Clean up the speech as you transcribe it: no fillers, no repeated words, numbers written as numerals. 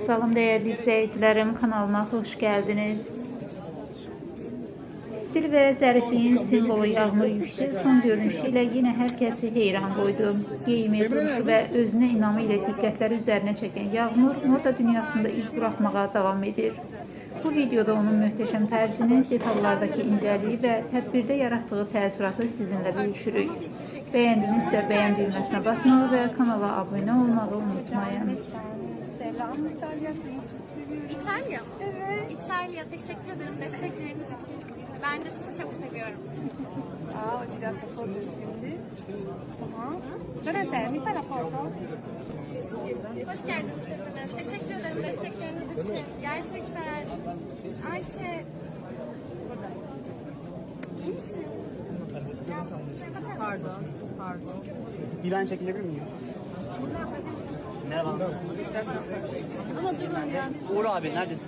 Salam değerli izleyicilerim, kanalıma hoş geldiniz. Stil ve zərifliyin simvolu Yağmur Yüksel son görünüşüyle yine herkesi heyran koydu. Giyimi, duruşu ve özüne inamı ile dikkatleri üzerine çeken Yağmur moda dünyasında iz bırakmaya devam edir. Bu videoda onun möhtəşəm tərzini, detallardaki inceliği ve tədbirdə yarattığı təəssüratı sizinle bölüşürük. Beğendinizsə beğen düğmesine basmağı ve kanala abone olmağı unutmayın. Selam İtalya, seni çok seviyorum. İtalya mı? Evet. İtalya, teşekkür ederim destekleriniz için. Ben de sizi çok seviyorum. Già che foto şimdi. Tamam. Dove sei? Mi fai la foto? Hoş geldiniz hepiniz. Teşekkür ederim destekleriniz için. Gerçekten. Ayşe. Burada. İyi misin? Ya, Pardon, pardon. Bir ben çekilebilir miyim? Merhaba. İstersen. Ama durun ya. Uğur abi neredesin?